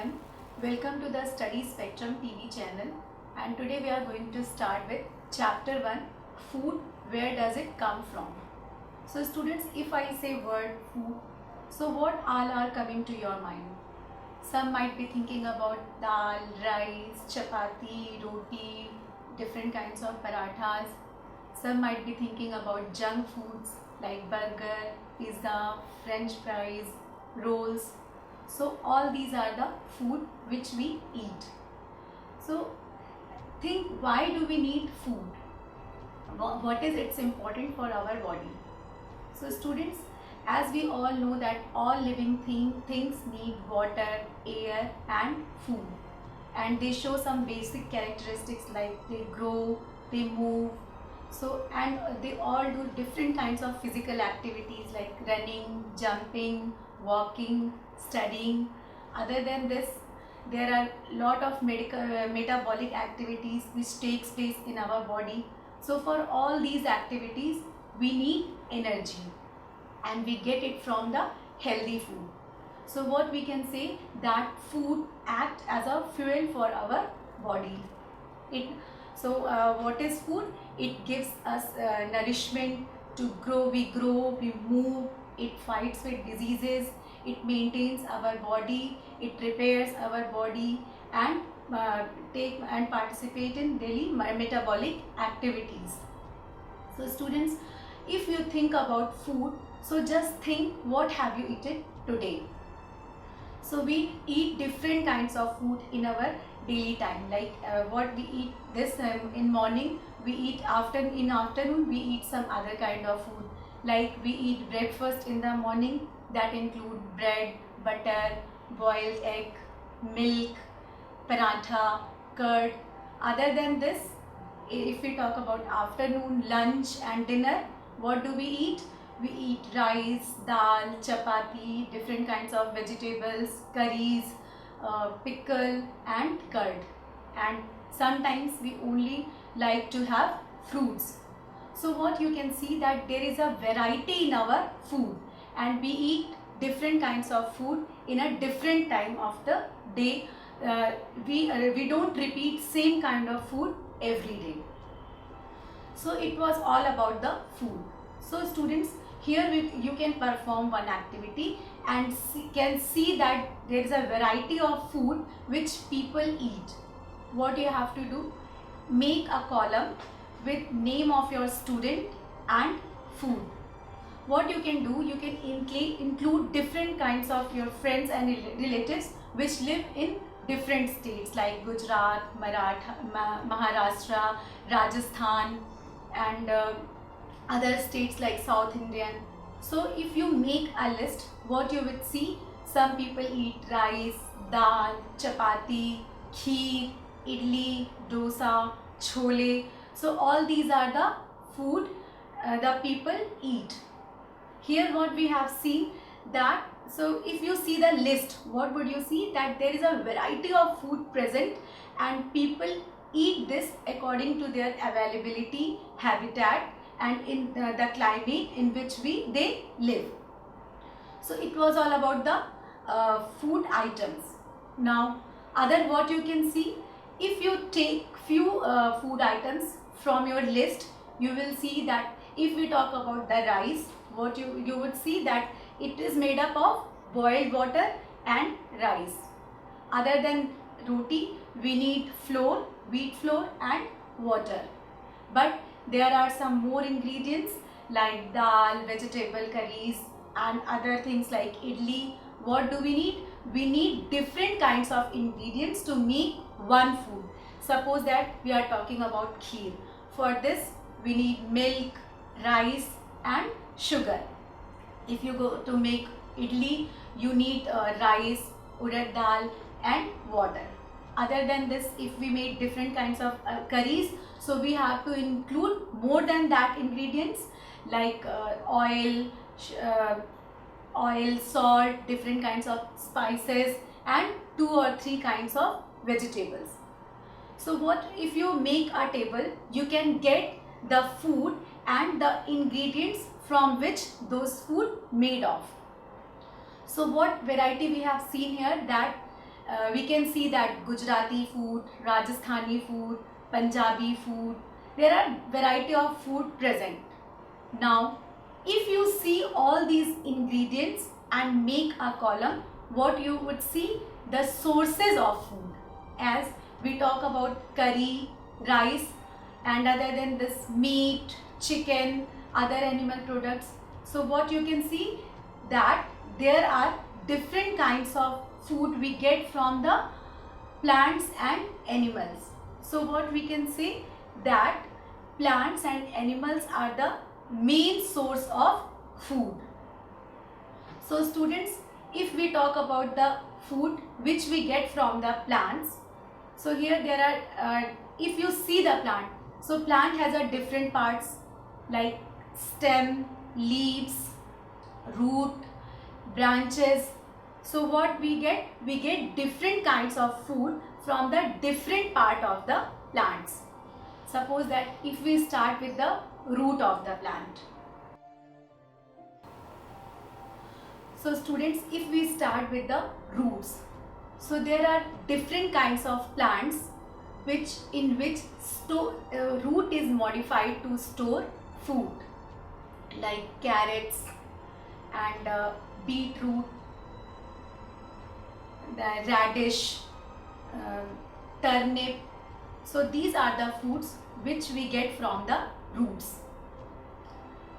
everyone. Welcome to the Study Spectrum TV channel, and today we are going to start with chapter 1, food, where does it come from? So students, if I say word food, so what all are coming to your mind? Some might be thinking about dal, rice, chapati, roti, different kinds of parathas. Some might be thinking about junk foods like burger, pizza, french fries, rolls. So all these are the food which we eat. So think, why do we need food? What is its important for our body? So students, as we all know that all living things need water, air and food, and they show some basic characteristics like they grow, they move, and they all do different kinds of physical activities like running, jumping, walking, studying. Other than this, there are lot of metabolic activities which takes place in our body. So for all these activities we need energy, and we get it from the healthy food. So what we can say, that food acts as a fuel for our body. What is food? It gives us nourishment to grow. We grow, we move, it fights with diseases, it maintains our body, it repairs our body, and participate in daily metabolic activities. So students, if you think about food, so just think, what have you eaten today? So we eat different kinds of food in our daily time, like what we eat this in morning, we eat in afternoon we eat some other kind of food, like we eat breakfast in the morning, that include bread, butter, boiled egg, milk, paratha, curd. Other than this, if we talk about afternoon, lunch and dinner, what do we eat? We eat rice, dal, chapati, different kinds of vegetables, curries, pickle and curd, and sometimes we only like to have fruits. So what you can see, that there is a variety in our food, and we eat different kinds of food in a different time of the day. We don't repeat same kind of food every day. So it was all about the food. So students, here you can perform one activity and can see that there is a variety of food which people eat. What you have to do, make a column with name of your student and food. What you can do, you can include different kinds of your friends and relatives which live in different states like Gujarat, Maharashtra, Rajasthan and other states like South Indian. So if you make a list, what you would see, some people eat rice, dal, chapati, kheer, idli, dosa, chole. So all these are the food the people eat. Here what we have seen, that so if you see the list, what would you see? That there is a variety of food present, and people eat this according to their availability, habitat and in the climate in which they live. So it was all about the food items. Now what you can see, if you take few food items from your list, you will see that if we talk about the rice, what you would see that it is made up of boiled water and rice. Other than roti, we need flour, wheat flour and water. But there are some more ingredients like dal, vegetable curries and other things like idli. What do we need? We need different kinds of ingredients to make one food. Suppose that we are talking about kheer. For this we need milk, rice and sugar. If you go to make idli, you need rice, urad dal and water. Other than this, if we make different kinds of curries, so we have to include more than that ingredients like oil, salt, different kinds of spices and 2 or 3 kinds of vegetables. So what if you make a table, you can get the food and the ingredients from which those food made of. So what variety we have seen here, that we can see that Gujarati food, Rajasthani food, Punjabi food, there are variety of food present. Now, if you see all these ingredients and make a column, what you would see? The sources of food. As we talk about curry, rice, and other than this meat, chicken, other animal products. So what you can see, that there are different kinds of food we get from the plants and animals. So what we can say, that plants and animals are the main source of food. So students, if we talk about the food which we get from the plants, so here there are, if you see the plant, so plant has a different parts like stem, leaves, root, branches. So what we get? We get different kinds of food from the different part of the plants. Suppose that if we start with the root of the plant. So students, if we start with the roots, so there are different kinds of plants in which root is modified to store food, like carrots and beetroot, the radish, turnip. So these are the foods which we get from the roots.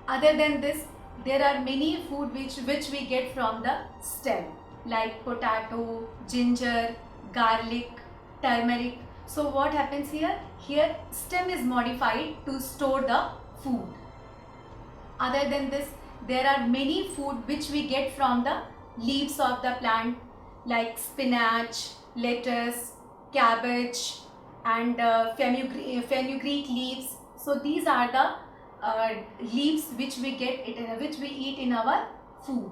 Other than this, there are many food which we get from the stem, like potato, ginger, garlic, turmeric. So what happens here? Here stem is modified to store the food. Other than this, there are many food which we get from the leaves of the plant, like spinach, lettuce, cabbage, and fenugreek leaves. So these are the leaves which we eat in our food.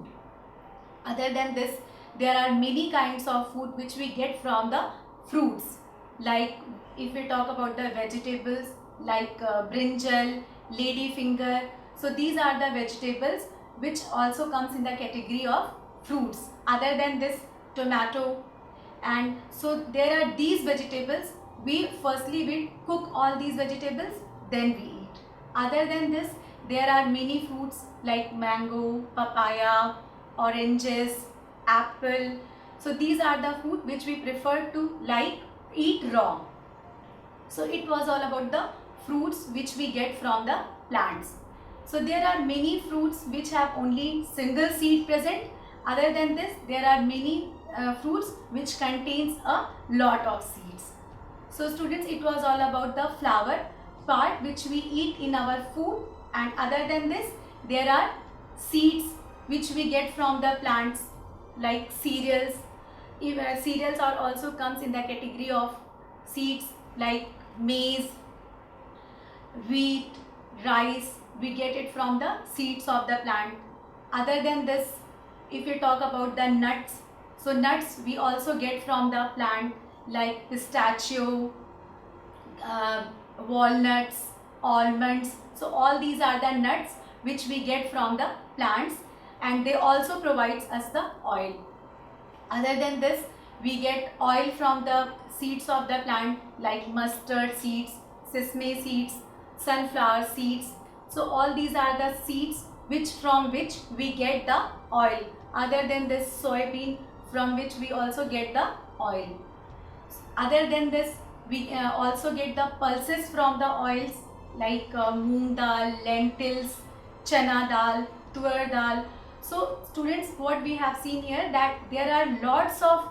Other than this, there are many kinds of food which we get from the fruits, like if we talk about the vegetables like brinjal, ladyfinger. So these are the vegetables which also comes in the category of fruits. Other than this, tomato. And so there are these vegetables. We cook all these vegetables, then we eat. Other than this, there are many fruits like mango, papaya, oranges, apple. So these are the food which we prefer to eat raw. So it was all about the fruits which we get from the plants. So there are many fruits which have only single seed present. Other than this, there are many fruits which contains a lot of seeds. So students, it was all about the flower part which we eat in our food, and other than this, there are seeds which we get from the plants, like cereals. Cereals are also comes in the category of seeds, like maize, wheat, rice. We get it from the seeds of the plant. Other than this, if we talk about the nuts, so nuts we also get from the plant, like pistachio, walnuts, almonds. So all these are the nuts which we get from the plants, and they also provides us the oil. Other than this, we get oil from the seeds of the plant, like mustard seeds, sesame seeds, sunflower seeds. So all these are the seeds from which we get the oil. Other than this, soybean, from which we also get the oil. Other than this, we also get the pulses from the oils, like moong dal, lentils, chana dal, tur dal. So students, what we have seen here, that there are lots of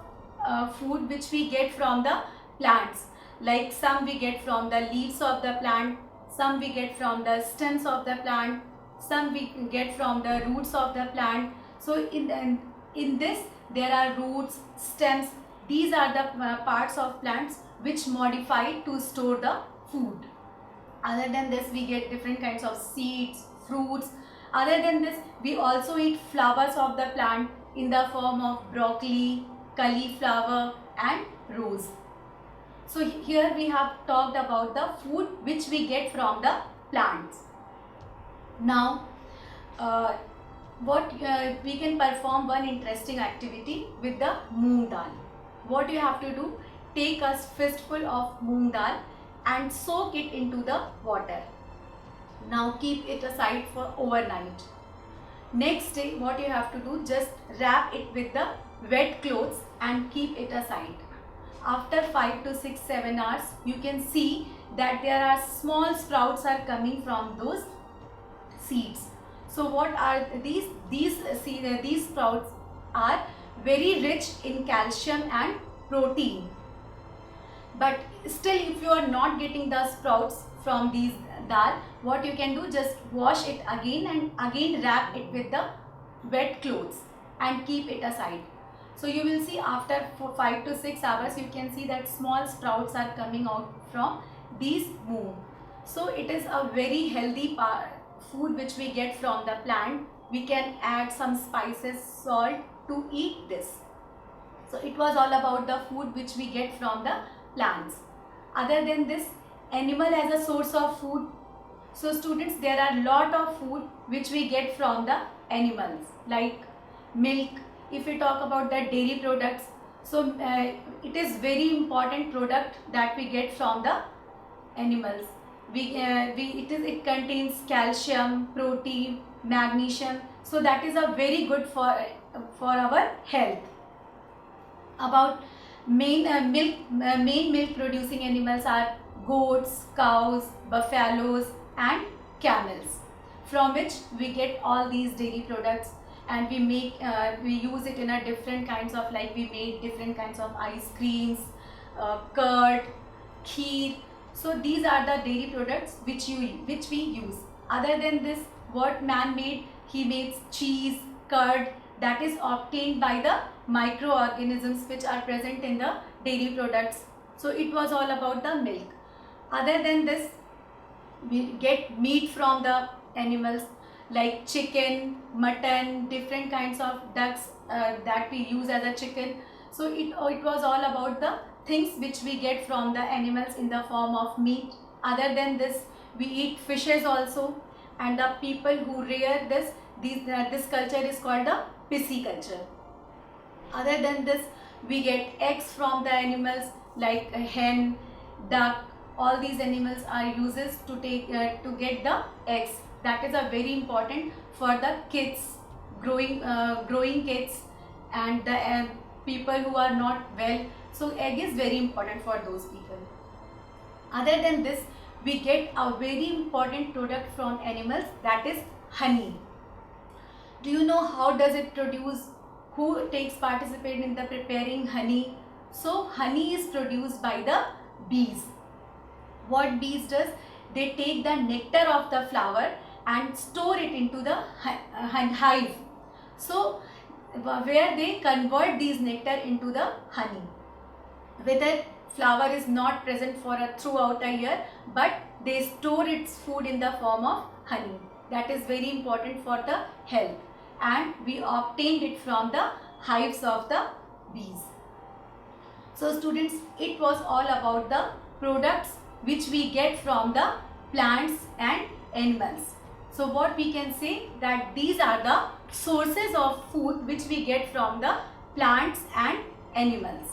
food which we get from the plants. Like some we get from the leaves of the plant, some we get from the stems of the plant, some we get from the roots of the plant. So in this, there are roots, stems. These are the parts of plants which modify to store the food. Other than this, we get different kinds of seeds, fruits. Other than this, we also eat flowers of the plant in the form of broccoli, cauliflower, and rose. So here we have talked about the food which we get from the plants. Now, we can perform one interesting activity with the moong dal. what you have to do, take a fistful of moong dal and soak it into the water. Now keep it aside for overnight. Next day what you have to do, just wrap it with the wet clothes and keep it aside. After 5 to 6, 7 hours, you can see that there are small sprouts are coming from those seeds. So what are these? These sprouts are very rich in calcium and protein. But still, if you are not getting the sprouts from these dal, what you can do, just wash it again and again wrap it with the wet clothes and keep it aside. So you will see after 5 to 6 hours, you can see that small sprouts are coming out from these moong. So it is a very healthy food which we get from the plant. We can add some spices, salt to eat this. So it was all about the food which we get from the plants. Other than this, animal as a source of food. So students, there are lot of food which we get from the animals, like milk. If we talk about the dairy products, so it is very important product that we get from the animals. It contains calcium, protein, magnesium. So that is a very good for our health. About main milk producing animals are goats, cows, buffaloes and camels, from which we get all these dairy products, and we use it in a different kinds of, like we made different kinds of ice creams, curd, kheer. So these are the dairy products which we use. Other than this, what man made, he makes cheese, curd, that is obtained by the microorganisms which are present in the dairy products. So it was all about the milk. Other than this, we get meat from the animals, like chicken, mutton, different kinds of ducks that we use as a chicken. So it was all about the things which we get from the animals in the form of meat. Other than this, we eat fishes also, and the people who rear this culture is called the pisciculture. Other than this, we get eggs from the animals, like a hen, duck. All these animals are uses to get the eggs. That is a very important for the kids, growing kids, and the people who are not well. So egg is very important for those people. Other than this, we get a very important product from animals, that is honey. Do you know how does it produce? Who takes participate in the preparing honey? So honey is produced by the bees. What bees does? They take the nectar of the flower and store it into the hive. So where they convert these nectar into the honey. Whether flower is not present throughout a year, but they store its food in the form of honey. That is very important for the health, and we obtained it from the hives of the bees. So students, it was all about the products which we get from the plants and animals. So what we can say, that these are the sources of food which we get from the plants and animals.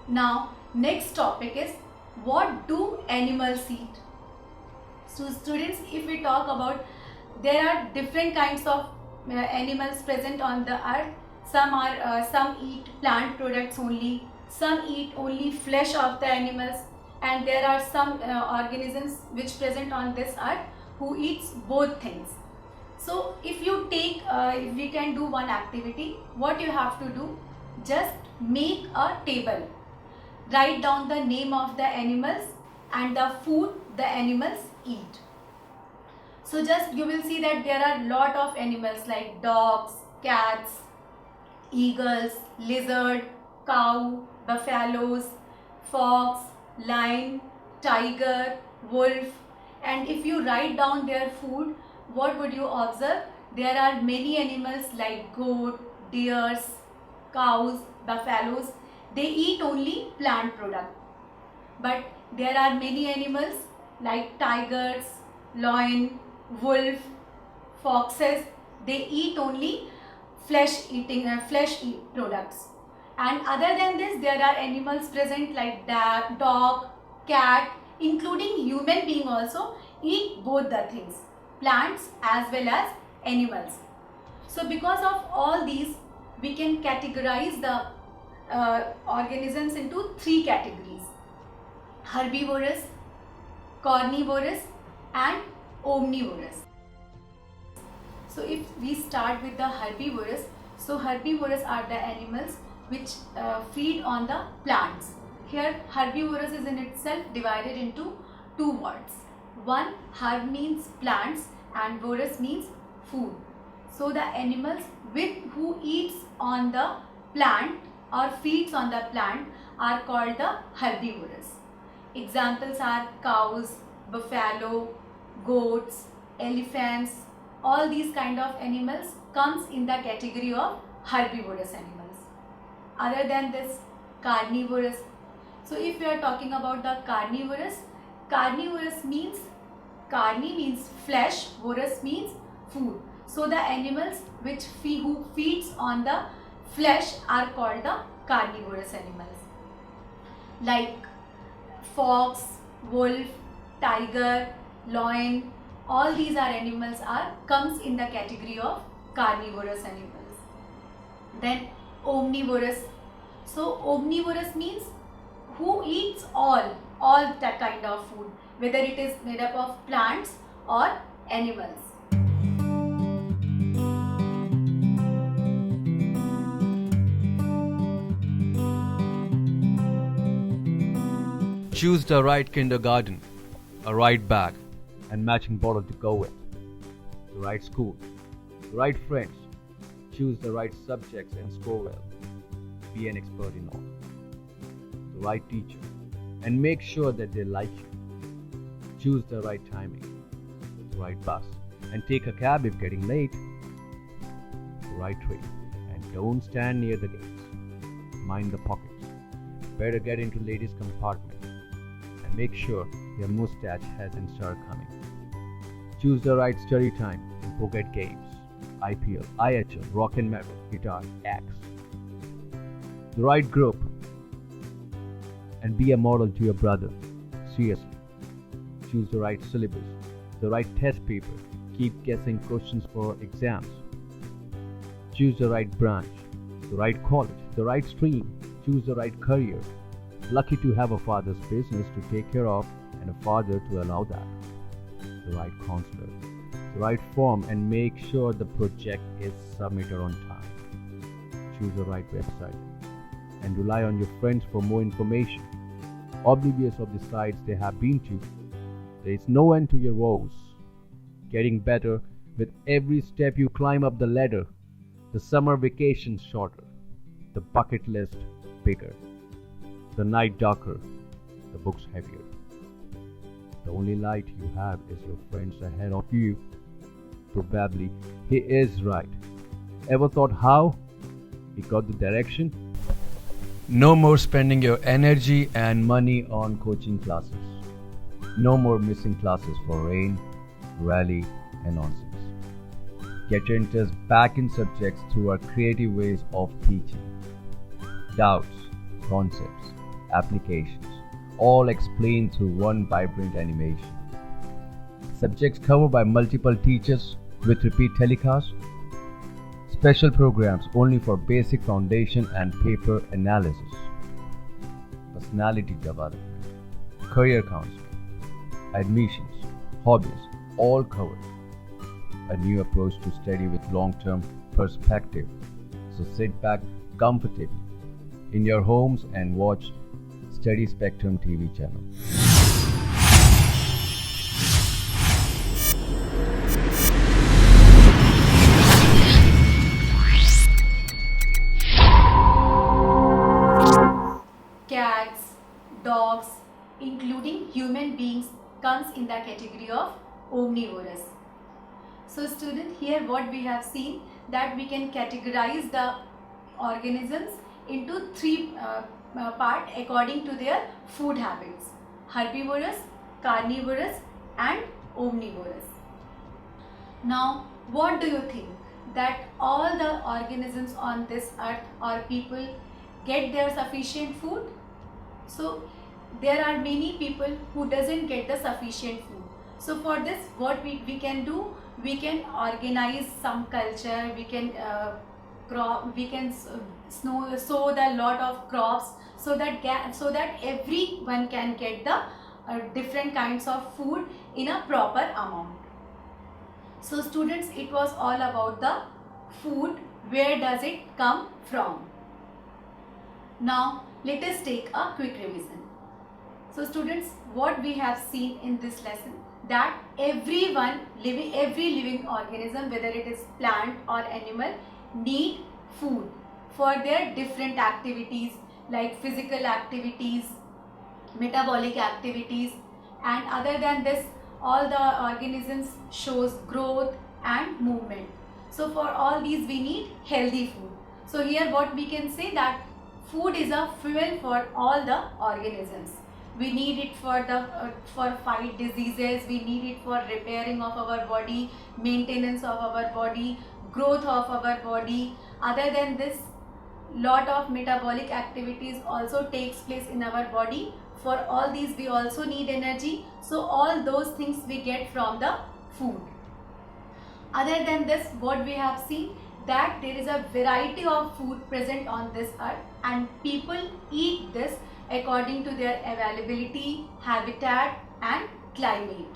Now next topic is, what do animals eat? So students, if we talk about, there are different kinds of animals present on the earth. Some eat plant products only, some eat only flesh of the animals, and there are some organisms which present on this earth who eats both things. So if we can do one activity, what you have to do, just make a table, write down the name of the animals and the food the animals eat. So just you will see that there are lot of animals like dogs, cats, eagles, lizard, cow, buffaloes, fox, lion, tiger, wolf. And if you write down their food, what would you observe? There are many animals like goat, deers, cows, buffaloes. They eat only plant product. But there are many animals like tigers, lion, wolf, foxes. They eat only flesh products. And other than this, there are animals present like dog, cat, including human being also eat both the things, plants as well as animals. So because of all these, we can categorize the organisms into three categories: herbivorous, carnivorous and omnivorous. So if we start with the herbivorous, so herbivorous are the animals which feed on the plants. Here herbivorous is in itself divided into two words. One, herb means plants and vorous means food. So the animals who eats on the plant or feeds on the plant are called the herbivorous. Examples are cows, buffalo, goats, elephants. All these kind of animals comes in the category of herbivorous animals. Other than this, carnivorous. So if we are talking about the carnivorous, carnivorous means, carni means flesh, vorous means food. So the animals who feeds on the flesh are called the carnivorous animals. Like fox, wolf, tiger, lion, all these are animals comes in the category of carnivorous animals. Then omnivorous. So omnivorous means who eats all that kind of food, whether it is made up of plants or animals. Choose the right kindergarten, a right bag, and matching bottle to go with. The right school, the right friends. Choose the right subjects and score well. Be an expert in all. The right teacher, and make sure that they like you. Choose the right timing, the right bus, and take a cab if getting late. The right train, and don't stand near the gates. Mind the pockets. Better get into ladies' compartment. And make sure your mustache hasn't started coming. Choose the right study time and forget games. IPL, IHL, rock and metal, guitar, axe. The right group and be a model to your brother. Seriously. Choose the right syllabus, the right test paper. Keep guessing questions for exams. Choose the right branch, the right college, the right stream. Choose the right career. Lucky to have a father's business to take care of and a father to allow that. The right counselor, the right form, and make sure the project is submitted on time. Choose the right website and rely on your friends for more information. Oblivious of the sites they have been to, there is no end to your woes. Getting better with every step you climb up the ladder. The summer vacation shorter, the bucket list bigger, the night darker, the books heavier. The only light you have is your friends ahead of you. Probably he is right. Ever thought how he got the direction? No more spending your energy and money on coaching classes. No more missing classes for rain, rally, and nonsense. Get your interest back in subjects through our creative ways of teaching. Doubts, concepts, applications, all explained through one vibrant animation. Subjects covered by multiple teachers with repeat telecasts. Special programs only for basic foundation and paper analysis. Personality development, career counseling, admissions, hobbies, all covered. A new approach to study with long-term perspective. So sit back comfortably in your homes and watch Study Spectrum TV channel. Cats, dogs, including human beings comes in the category of omnivorous. So student, here what we have seen that we can categorize the organisms into three part according to their food habits: herbivorous, carnivorous and omnivorous. Now what do you think that all the organisms on this earth or people get their sufficient food? So there are many people who doesn't get the sufficient food. So for this, what we can do, we can organize some culture, we can sow the lot of crops, so that everyone can get the different kinds of food in a proper amount. So students, it was all about the food. Where does it come from? Now let us take a quick revision. So students, what we have seen in this lesson, that every living organism, whether it is plant or animal, need food for their different activities like physical activities, metabolic activities, and other than this, all the organisms shows growth and movement. So for all these we need healthy food. So here what we can say, that food is a fuel for all the organisms. We need it for fight diseases, we need it for repairing of our body, maintenance of our body, growth of our body. Other than this, lot of metabolic activities also takes place in our body. For all these we also need energy. So all those things we get from the food. Other than this, what we have seen, that there is a variety of food present on this earth, and people eat this according to their availability, habitat and climate.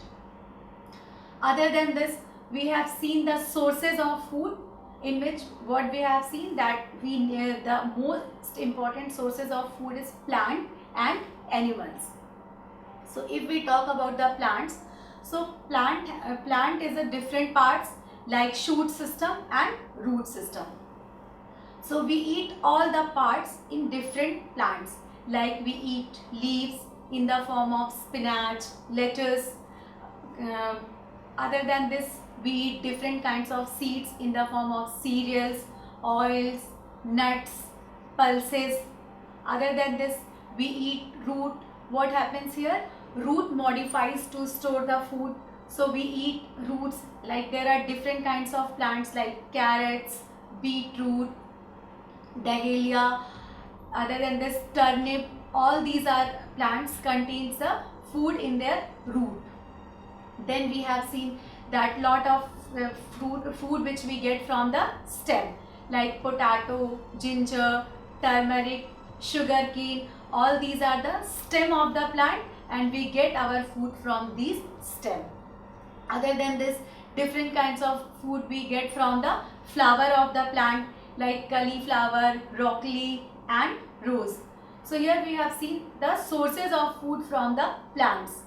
Other than this, we have seen the sources of food, in which what we have seen, that the most important sources of food is plant and animals. So if we talk about the plants, so plant is a different parts like shoot system and root system. So we eat all the parts in different plants, like we eat leaves in the form of spinach, lettuce. Other than this, we eat different kinds of seeds in the form of cereals, oils, nuts, pulses. Other than this, we eat root. What happens here? Root modifies to store the food. So we eat roots, like there are different kinds of plants like carrots, beetroot, dahlia. Other than this, turnip. All these are plants contains the food in their root. Then we have seen that lot of food which we get from the stem, like potato, ginger, turmeric, sugarcane. All these are the stem of the plant, and we get our food from these stem. Other than this, different kinds of food we get from the flower of the plant, like cauliflower, broccoli and rose. So here we have seen the sources of food from the plants.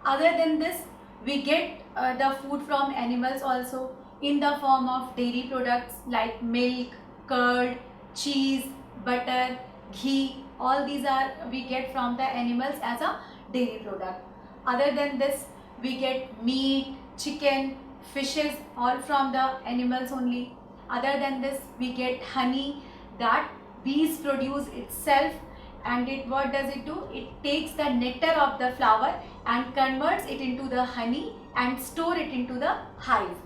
Other than this, we get the food from animals also, in the form of dairy products like milk, curd, cheese, butter, ghee. All these are we get from the animals as a dairy product. Other than this, we get meat, chicken, fishes, all from the animals only. Other than this, we get honey that bees produce itself, and what does it do? It takes the nectar of the flower and converts it into the honey and store it into the hive.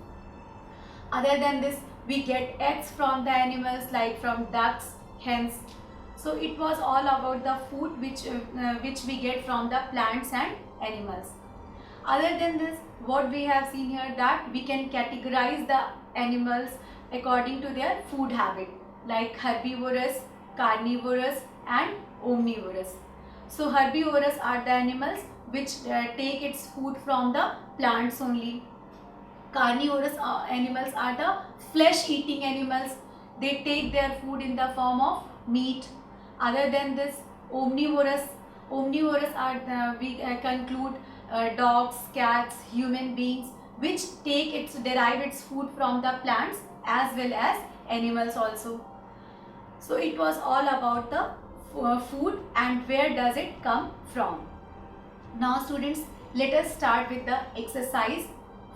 Other than this, we get eggs from the animals, like from ducks, hens. So it was all about the food which we get from the plants and animals. Other than this, what we have seen here, that we can categorize the animals according to their food habit, like herbivorous, carnivorous and omnivorous. So herbivorous are the animals which take its food from the plants only. Carnivorous animals are the flesh eating animals. They take their food in the form of meat. Other than this, omnivorous are we conclude dogs, cats, human beings, which derive its food from the plants as well as animals also. So it was all about the food and where does it come from. Now students, let us start with the exercise.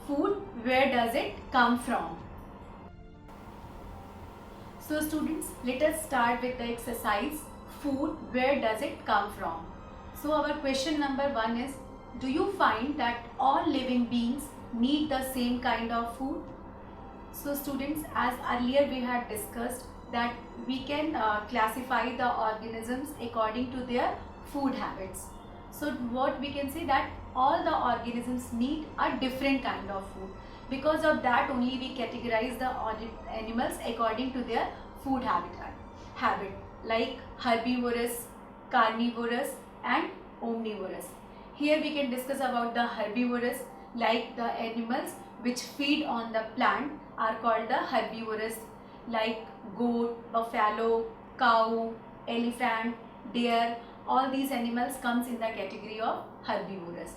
Food, where does it come from? So students, let us start with the exercise. Food, where does it come from? So our question number 1 is, do you find that all living beings need the same kind of food? So students, as earlier we had discussed, that we can classify the organisms according to their food habits. So what we can say that all the organisms need a different kind of food. Because of that only we categorize the animals according to their food habit, like herbivorous, carnivorous and omnivorous. Here we can discuss about the herbivorous, like the animals which feed on the plant are called the herbivorous, like goat, buffalo, cow, elephant, deer. All these animals comes in the category of herbivorous.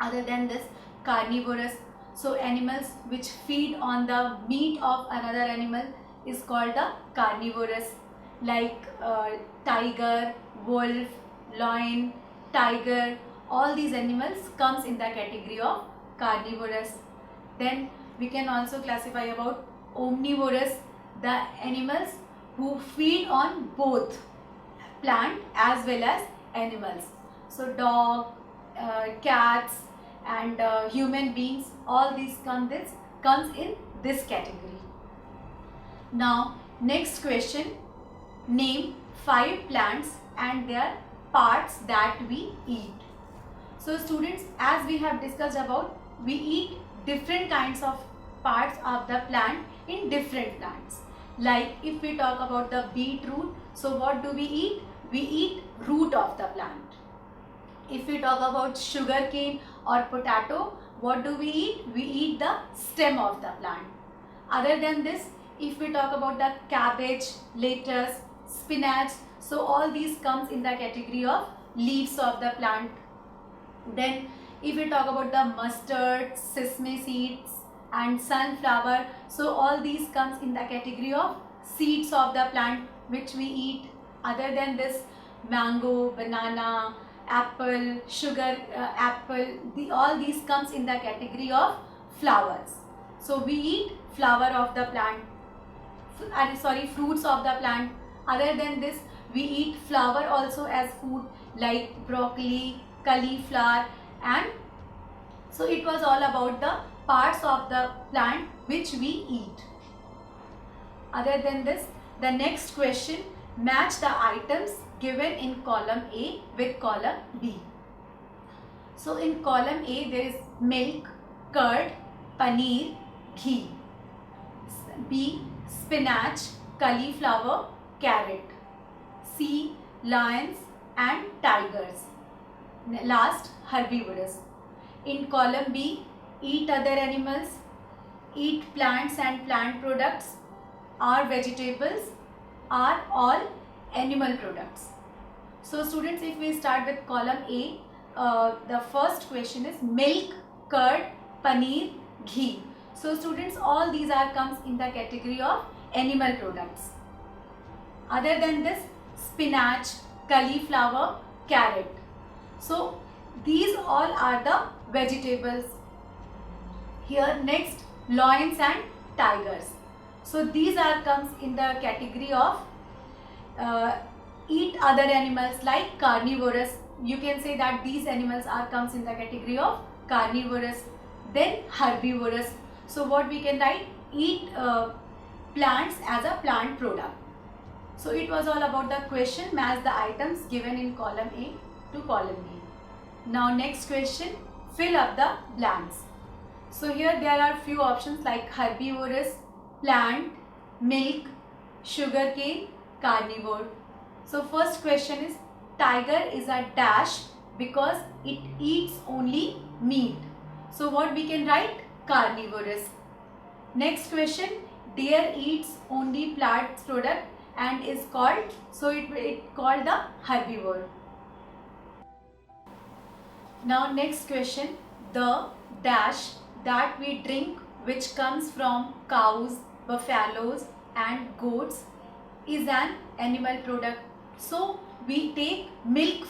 Other than this, carnivorous, so animals which feed on the meat of another animal is called the carnivorous, like tiger, wolf, lion, tiger. All these animals comes in the category of carnivorous. Then we can also classify about omnivorous, the animals who feed on both plant as well as animals. So dog, cats and human beings, all these comes in this category. Now next question, name 5 plants and their parts that we eat. So students, as we have discussed about, we eat different kinds of parts of the plant in different plants. Like if we talk about the beetroot, so what do we eat? We eat root of the plant. If we talk about sugarcane or potato, what do we eat? We eat the stem of the plant. Other than this, if we talk about the cabbage, lettuce, spinach, so all these comes in the category of leaves of the plant. Then if we talk about the mustard, sesame seeds and sunflower, so all these comes in the category of seeds of the plant which we eat. Other than this, mango, banana, apple, sugar, all these comes in the category of flowers. So we eat flower of the plant, fruits of the plant. Other than this, we eat flower also as food, like broccoli, cauliflower, and so it was all about the parts of the plant which we eat. Other than this, the next question, match the items given in column A with column B. So in column A there is milk, curd, paneer, ghee. B, spinach, cauliflower, carrot. C, lions and tigers. Last, herbivorous. In column B, eat other animals, eat plants and plant products, are vegetables, are all animal products. So students, if we start with column A, the first question is milk, curd, paneer, ghee. So students, all these comes in the category of animal products. Other than this, spinach, cauliflower, carrot. So these all are the vegetables. Here next, lions and tigers. So these comes in the category of eat other animals, like carnivorous. You can say that these animals comes in the category of carnivorous. Then herbivorous. So what we can write? Eat plants as a plant product. So it was all about the question, match the items given in column A to column B. Now next question, fill up the blanks. So here there are few options like herbivorous, plant, milk, sugarcane, carnivore. So first question is, tiger is a dash because it eats only meat. So what we can write? Carnivorous. Next question, deer eats only plant product and is called, so it called the herbivore. Now next question, the dash that we drink which comes from cows, buffaloes and goats is an animal product. So we take milk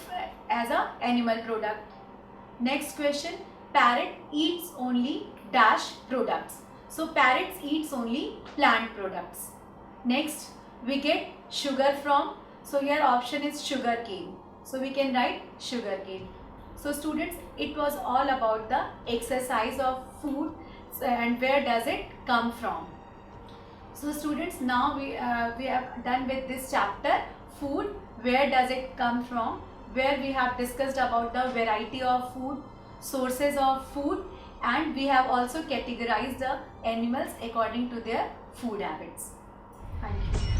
as an animal product. Next question, parrot eats only dash products. So parrots eats only plant products. Next we get sugar from, so here option is sugar cane. So we can write sugar cane. So students, it was all about the exercise of food and where does it come from. So students, now we have done with this chapter, food, where does it come from, where we have discussed about the variety of food, sources of food, and we have also categorized the animals according to their food habits. Thank you.